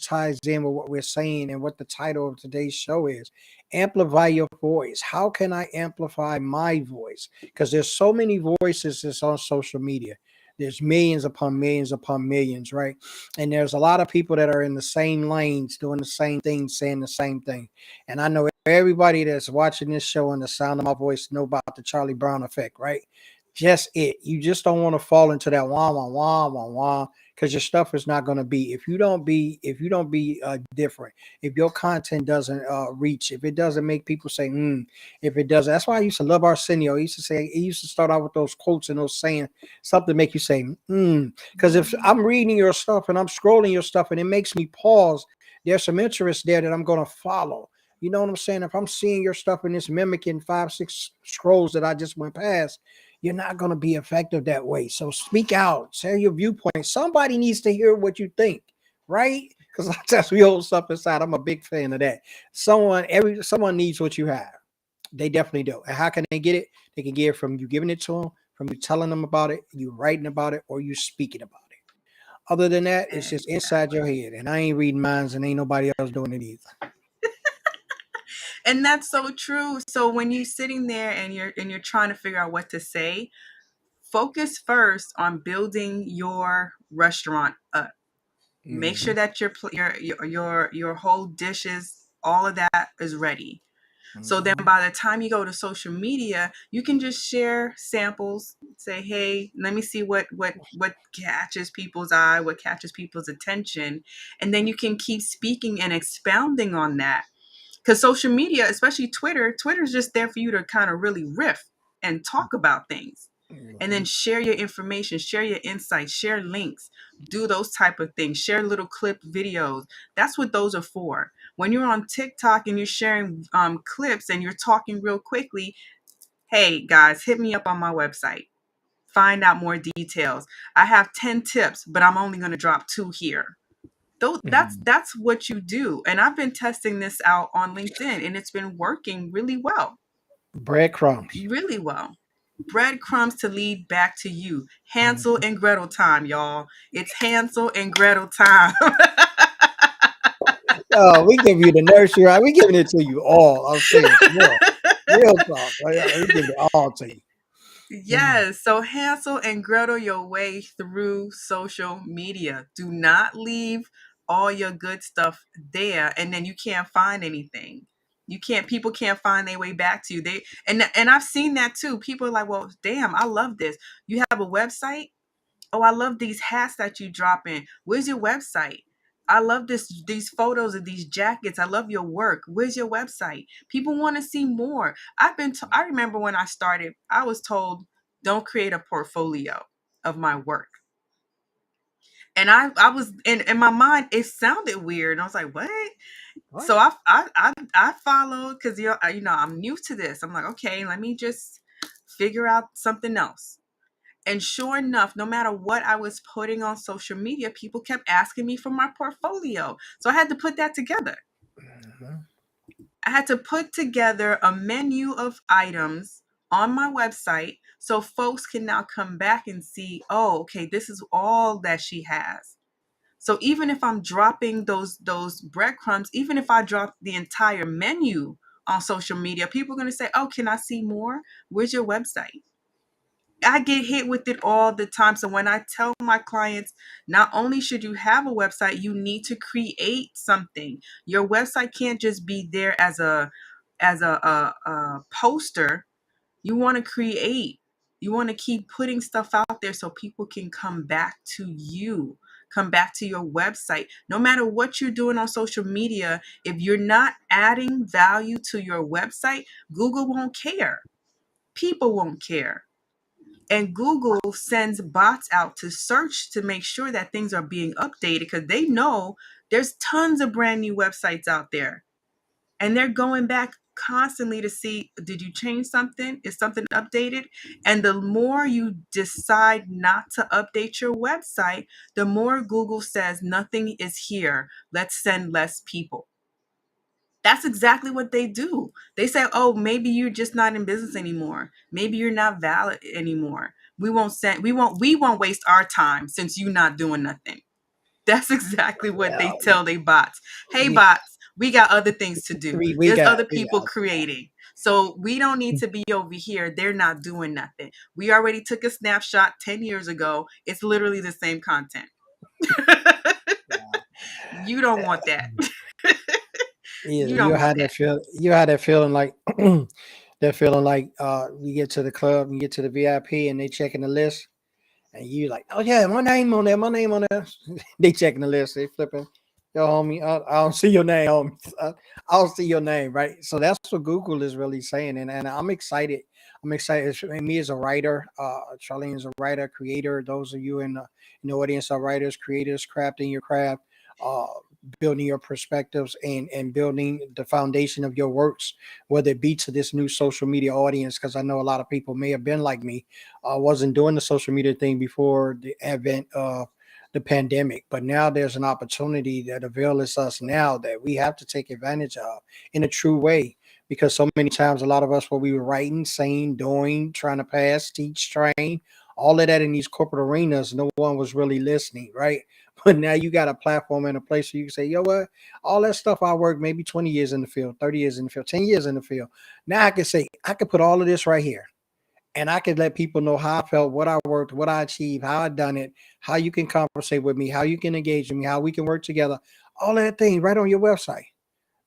ties in with what we're saying and what the title of today's show is. Amplify your voice. How can I amplify my voice? Because there's so many voices that's on social media. There's millions upon millions, right? And there's a lot of people that are in the same lanes doing the same thing, saying the same thing. And I know everybody that's watching this show and the sound of my voice know about the Charlie Brown effect, right? Just it. You just don't want to fall into that wah wah wah wah wah because your stuff is not going to be. If you don't be different, if your content doesn't reach, if it doesn't make people say, if it doesn't, that's why I used to love Arsenio. He used to start out with those quotes and those saying something to make you say, because if I'm reading your stuff and I'm scrolling your stuff and it makes me pause, there's some interest there that I'm going to follow. You know what I'm saying? If I'm seeing your stuff and it's mimicking 5, 6 scrolls that I just went past, you're not going to be effective that way. So speak out, share your viewpoint. Somebody needs to hear what you think, right? Because that's we hold stuff inside. I'm a big fan of that. Someone needs what you have. They definitely do. And how can they get it? They can get it from you giving it to them, from you telling them about it, you writing about it, or you speaking about it. Other than that, it's just inside Exactly. your head. And I ain't reading minds, and ain't nobody else doing it either. And that's so true. So when you're sitting there and you're trying to figure out what to say, focus first on building your restaurant up. Make sure Hmm. that your whole dishes, all of that is ready. So then Hmm. by the time you go to social media, you can just share samples, say, "Hey, let me see what catches people's eye, what catches people's attention." And then you can keep speaking and expounding on that. Cuz social media, especially Twitter's just there for you to kind of really riff and talk about things. And then Hmm. share your information, share your insights, share links, do those type of things, share little clip videos. That's what those are for. When you're on TikTok and you're sharing clips and you're talking real quickly, hey guys, hit me up on my website. Find out more details. I have 10 tips, but I'm only going to drop 2 here. Hmm. That's what you do. And I've been testing this out on LinkedIn and it's been working really well. Breadcrumbs. Really well. Breadcrumbs to lead back to you. Hansel and Gretel time, y'all. It's Hansel and Gretel time. Oh, we give you the nursery, right? We giving it to you all. I'm serious. Real talk. We give it all to you. Mhm. Yes, so Hansel and Gretel your way through social media. Do not leave all your good stuff there and then you can't find anything. People can't find their way back to you. And I've seen that too. People are like, "Well, damn, I love this. You have a website? Oh, I love these hats that you drop in. Where's your website? I love these photos of these jackets. I love your work. Where's your website? People want to see more. I remember when I started, I was told don't create a portfolio of my work. And I was in my mind it sounded weird. And I was like, "What?" What? So I followed cuz I'm new to this. I'm like, "Okay, let me just figure out something else." And sure enough, no matter what I was putting on social media, people kept asking me for my portfolio. So I had to put that together. Mhm. I had to put together a menu of items on my website so folks can now come back and see, oh, okay, this is all that she has. So even if I'm dropping those breadcrumbs, even if I drop the entire menu on social media, people are going to say, "Oh, can I see more? Where's your website?" I get hit with it all the time. So when I tell my clients, not only should you have a website, you need to create something. Your website can't just be there as a poster. You want to create. You want to keep putting stuff out there so people can come back to you, come back to your website. No matter what you're doing on social media, if you're not adding value to your website, Google won't care. People won't care. And Google sends bots out to search to make sure that things are being updated because they know there's tons of brand new websites out there. And they're going back constantly to see, did you change something? Is something updated? And the more you decide not to update your website, the more Google says nothing is here. Let's send less people. That's exactly what they do. They say, "Oh, maybe you're just not in business anymore. Maybe you're not valid anymore. We won't waste our time since you're not doing nothing." That's exactly what they Yeah, tell they bots. "Hey we, bots, we got other things to do. we There's got other people creating. So we don't need to be over here. They're not doing nothing. We already took a snapshot 10 years ago. It's literally the same content." You don't want that. either. You don't want that. You had that feeling like that feeling like you get to the club, you get to the VIP, and they checking the list, and you like, oh yeah, my name on there. They checking the list, they flipping. Yo, homie, I don't see your name, homie. I don't see your name, right? So that's what Google is really saying, and I'm excited. I'm excited. Me as a writer, Charlene is a writer, creator. Those of you in the audience are writers, creators, crafting your craft. Uh, Building your perspectives and building the foundation of your works, whether it be to this new social media audience, because I know a lot of people may have been like me, wasn't doing the social media thing before the advent of the pandemic, but now there's an opportunity that avails us now that we have to take advantage of in a true way, because so many times a lot of us what we were writing, saying, doing, trying to pass, teach, train, all of that in these corporate arenas, no one was really listening, right? But now you got a platform and a place where you can say, you know what, all that stuff I worked maybe 20 years in the field, 30 years in the field, 10 years in the field. Now I can say, I can put all of this right here. And I can let people know how I felt, what I worked, what I achieved, how I done it, how you can conversate with me, how you can engage with me, how we can work together. All that thing right on your website.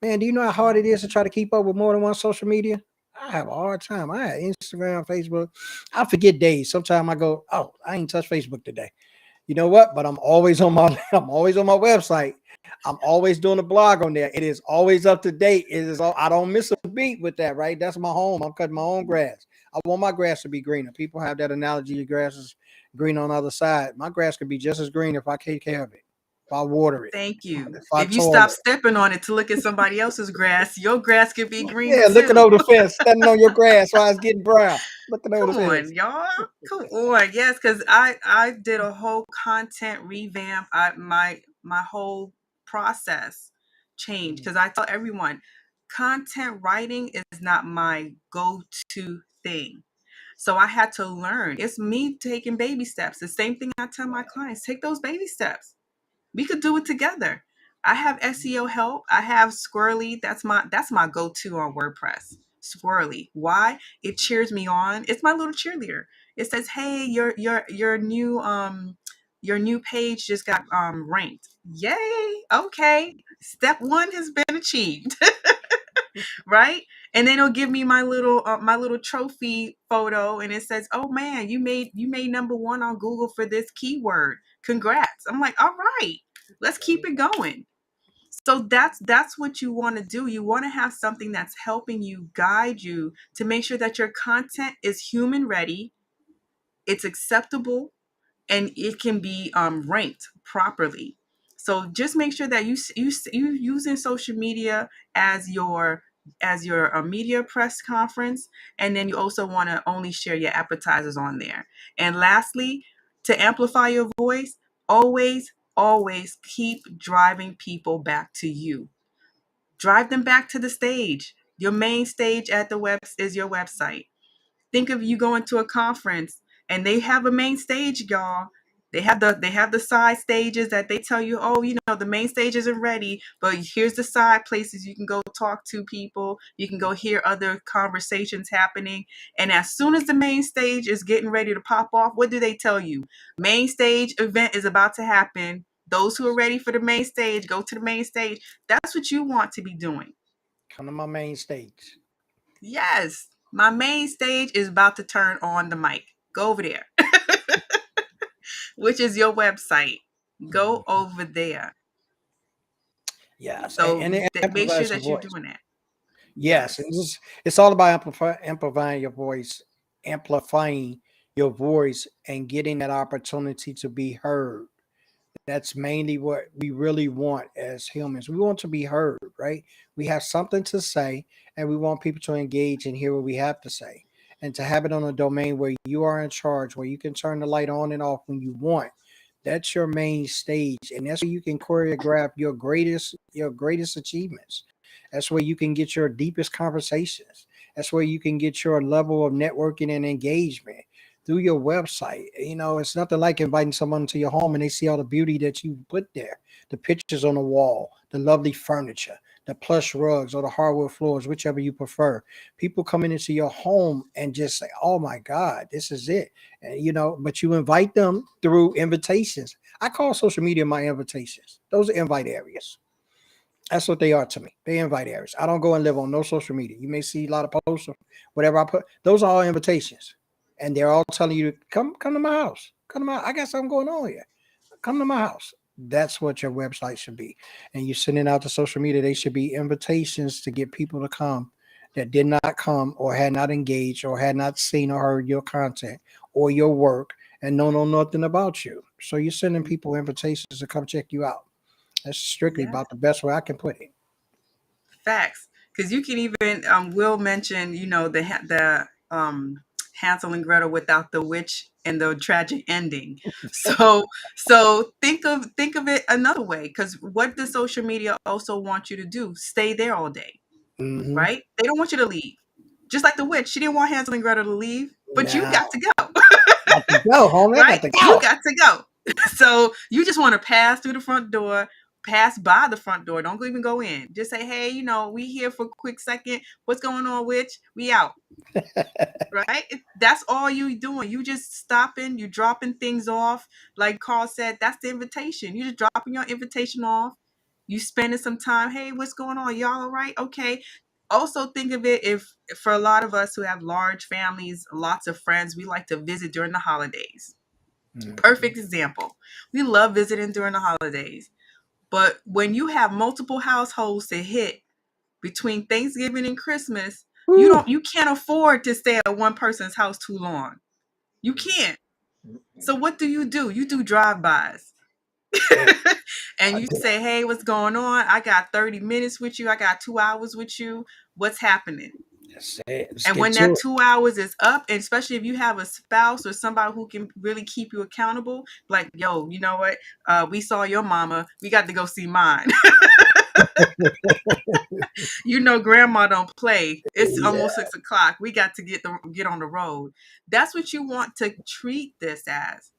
Man, do you know how hard it is to try to keep up with more than one social media? I have a hard time. I have Instagram, Facebook. I forget days. Sometimes I go, oh, I ain't touched Facebook today. You know what? But I'm always on my I'm always on my website. I'm always doing a blog on there. It is always up to date. It is all, I don't miss a beat with that, right? That's my home. I'm cutting my own grass. I want my grass to be greener. People have that analogy, your grass is green on the other side. My grass could be just as green if I take care of it. If I water it. Thank you. If I If you toil stop it. stepping on it to look at somebody else's grass, your grass could be greener Yeah, looking too. over the fence, standing on your grass while it's getting brown. Looking over the Come fence. on, y'all. Come on. Yes, because I did a whole content revamp. My whole process changed because I tell everyone content writing is not my go-to thing. So I had to learn. It's me taking baby steps. The same thing I tell my clients, take those baby steps. We could do it together. I have SEO help. I have Squirrely. That's my go-to on WordPress. Squirrely. Why? It cheers me on. It's my little cheerleader. It says, "Hey, your new page just got ranked. Yay! Okay, step one has been achieved." Right? And then it'll give me my little trophy photo, and it says, "Oh man, you made number one on Google for this keyword. Congrats!" I'm like, "All right, let's keep it going." So that's what you want to do. You want to have something that's helping you guide you to make sure that your content is human ready, it's acceptable, and it can be ranked properly. So just make sure that you using social media as your media press conference, and then you also want to only share your appetizers on there. And lastly, to amplify your voice, always keep driving people back to you. Drive them back to the stage. Your main stage at the web is your website. Think of you going to a conference and they have a main stage, y'all. They have the side stages that they tell you, oh, the main stage isn't ready, but here's the side places you can go talk to people. You can go hear other conversations happening. And as soon as the main stage is getting ready to pop off, what do they tell you? Main stage event is about to happen. Those who are ready for the main stage, go to the main stage. That's what you want to be doing. Come to my main stage. Yes, my main stage is about to turn on the mic. Go over there, which is your website. Go over there. Yes, So and it make sure amplifies your that you're voice. doing that. Yes, and Yes. it's all about amplifying your voice, amplifying your voice, and getting that opportunity to be heard. That's mainly what we really want as humans. We want to be heard, right? We have something to say, and we want people to engage and hear what we have to say. And to have it on a domain where you are in charge, where you can turn the light on and off when you want. That's your main stage, and that's where you can choreograph your greatest achievements. That's where you can get your deepest conversations. That's where you can get your level of networking and engagement through your website. It's nothing like inviting someone to your home and they see all the beauty that you put there, the pictures on the wall, the lovely furniture, the plush rugs or the hardwood floors, whichever you prefer. People coming into your home and just say, oh my God, this is it. But you invite them through invitations. I call social media my invitations. Those are invite areas. That's what they are to me. They invite areas. I don't go and live on no social media. You may see a lot of posts or whatever I put. Those are all invitations, and they're all telling you to come to my house. Come to my. I got something going on here. Come to my house. That's what your website should be. And you sending out to social media. They should be invitations to get people to come that did not come or had not engaged or had not seen or heard your content or your work and don't know nothing about you. So you're sending people invitations to come check you out. That's strictly Yeah. about the best way I can put it. Facts. Because you can even will mention Hansel and Gretel without the witch and the tragic ending. So think of it another way. Because what does social media also want you to do? Stay there all day, Mm-hmm. right? They don't want you to leave. Just like the witch, she didn't want Hansel and Gretel to leave, but you Now, got to go, got to go, homie. I right? got to You go. got to go. So you just want to pass through the front door, pass by the front door. Don't even go in. Just say, hey, we here for a quick second. What's going on, witch? We out. Right? That's all you doing. You just stopping, you dropping things off. Like Carl said, that's the invitation. You just dropping your invitation off. You spending some time. Hey, what's going on? Y'all all right? Okay. Also think of it, if for a lot of us who have large families, lots of friends, we like to visit during the holidays. Perfect example. We love visiting during the holidays. But when you have multiple households to hit between Thanksgiving and Christmas, Woo. you can't afford to stay at one person's house too long. You can't. So what do? You do drive-bys. Hey, And I you do. say, hey, what's going on? I got 30 minutes with you. I got 2 hours with you. What's happening? That's it. Let's And get when to that it. 2 hours is up, and especially if you have a spouse or somebody who can really keep you accountable, like, yo, you know what? We saw your mama. We got to go see mine. Grandma don't play. It's Yeah. almost 6 o'clock. We got to get on the road. That's what you want to treat this as,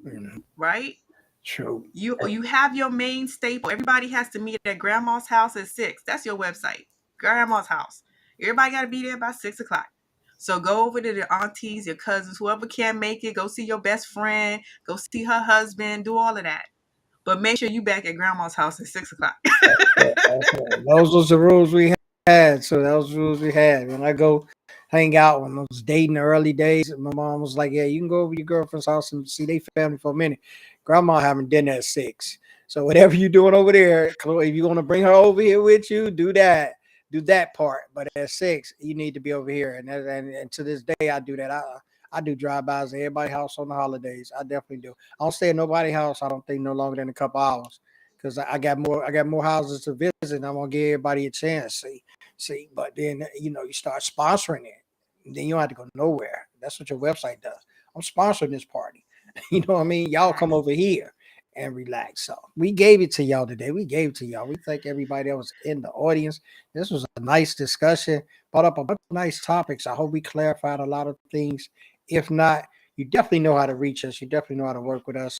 Mm, right? true. You have your main staple. Everybody has to meet at grandma's house at 6. That's your website. Grandma's house. Everybody got to be there by 6 o'clock. So go over to the aunties, your cousins, whoever can make it. Go see your best friend. Go see her husband. Do all of that. But make sure you back at grandma's house at 6 o'clock. Those was the rules we had. So those rules we had. When I go hang out when I was dating the early days, my mom was like, "Yeah, you can go over to your girlfriend's house and see their family for a minute." Grandma having dinner at 6. So whatever you're doing over there, Chloe, if you want to bring her over here with you, do that. Do that part. But at 6, you need to be over here. And to this day, I do that. I do drive-bys at everybody's house on the holidays. I definitely do. I don't stay at nobody's house. I don't think no longer than a couple hours because I got more houses to visit. And I want to give everybody a chance. See. But then you start sponsoring it, and then you don't have to go nowhere. That's what your website does. I'm sponsoring this party. You know what I mean? Y'all come over here and relax. So we gave it to y'all today. We gave it to y'all. We thank everybody that was in the audience. This was a nice discussion. Brought up a bunch of nice topics. I hope we clarified a lot of things. If not, you definitely know how to reach us. You definitely know how to work with us.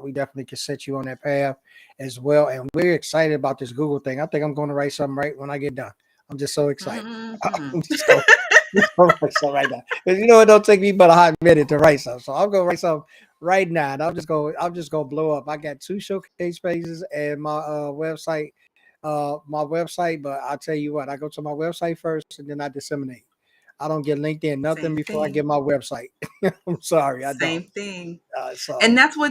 We definitely can set you on that path as well. And we're excited about this Google thing. I think I'm going to write something right when I get done. I'm just so excited. Mm-hmm. I'm just going to write something right now. Because it don't take me but a hot minute to write something. So I'm going to write something right now. And I'm just going to blow up. I got 2 showcase pages and my website. But I'll tell you what, I go to my website first and then I disseminate. I don't get LinkedIn nothing Same before I thing. get my website. I'm sorry, I don't. Same thing. And So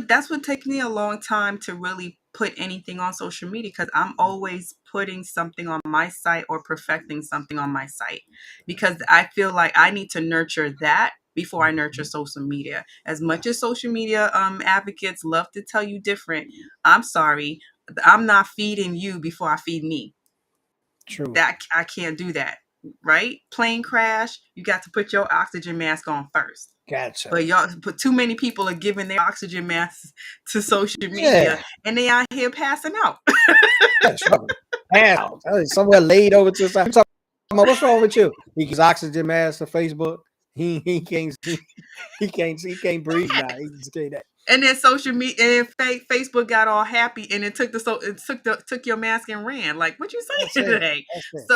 that's what takes me a long time to really put anything on social media, because I'm always putting something on my site or perfecting something on my site, because I feel like I need to nurture that before I nurture social media. As much as social media advocates love to tell you different, I'm sorry, I'm not feeding you before I feed me. true. That I can't do that. Right? Plane crash, you got to put your oxygen mask on first. Gotcha. But y'all put too many people are giving their oxygen masks to social media, Yeah. and they out here passing out. That's trouble. Hell, somewhere laid over to the side. Talking about, what's wrong with you? He gives oxygen mask to Facebook. He can't breathe now. He just can't that. And then social media and Facebook got all happy, and it took your mask and ran. Like, what you That's saying it. today? That's it.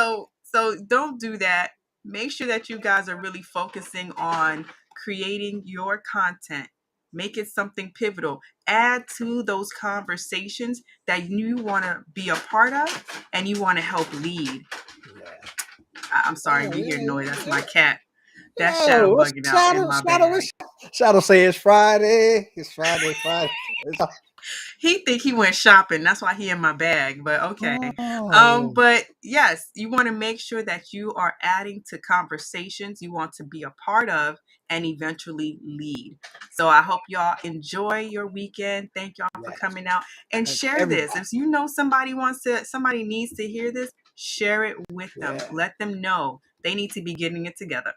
So don't do that. Make sure that you guys are really focusing on creating your content. Make it something pivotal. Add to those conversations that you want to be a part of and you want to help lead. Yeah. I'm sorry if you hear noise. That's Yeah. my cat. That shadow Yo, what's bugging out in Shadow? my Shadow, bag. Shadow say it's Friday. It's Friday. Friday. It's, He think he went shopping. That's why he in my bag. But okay. oh, But yes, you want to make sure that you are adding to conversations you want to be a part of and eventually lead. So I hope y'all enjoy your weekend. Thank y'all for yes. coming out and Thank share this. everybody. If you know somebody needs to hear this, share it with them. Yeah. Let them know they need to be getting it together.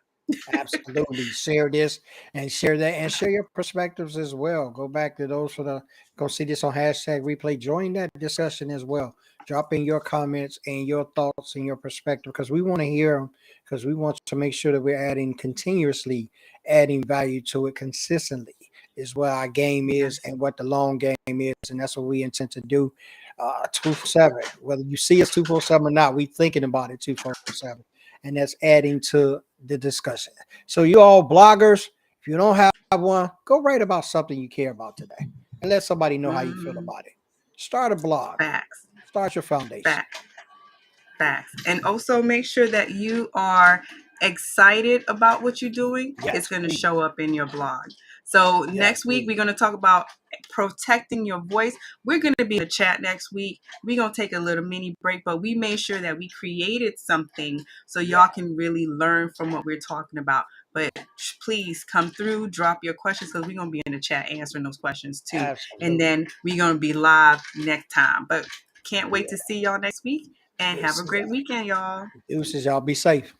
Absolutely. Share this and share that and share your perspectives as well. Go back to those for the go see this on hashtag replay. Join that discussion as well. Drop in your comments and your thoughts and your perspective because we want to hear them because we want to make sure that we're adding continuously adding value to it consistently. is where our game is Yes. and what the long game is, and that's what we intend to do. 247. Whether you see us 247 or not, we thinking about it 247, and that's adding to the discussion. So you all bloggers, if you don't have one, go write about something you care about today, and let somebody know how you feel Mm, about it. Start a blog. facts. Start your foundation. Facts. Facts. And also make sure that you are excited about what you're doing. It's Yes, going to please. show up in your blog. So Yes, next week, please. we're going to talk about protecting your voice. We're going to be in a chat next week. We're going to take a little mini break, but we made sure that we created something so Yeah, y'all can really learn from what we're talking about. But please come through, drop your questions, because we're going to be in the chat answering those questions too. And absolutely. then we're going to be live next time. But can't wait Yeah, to see y'all next week. And we'll have a see great y'all. weekend, y'all. Deuces, y'all be safe.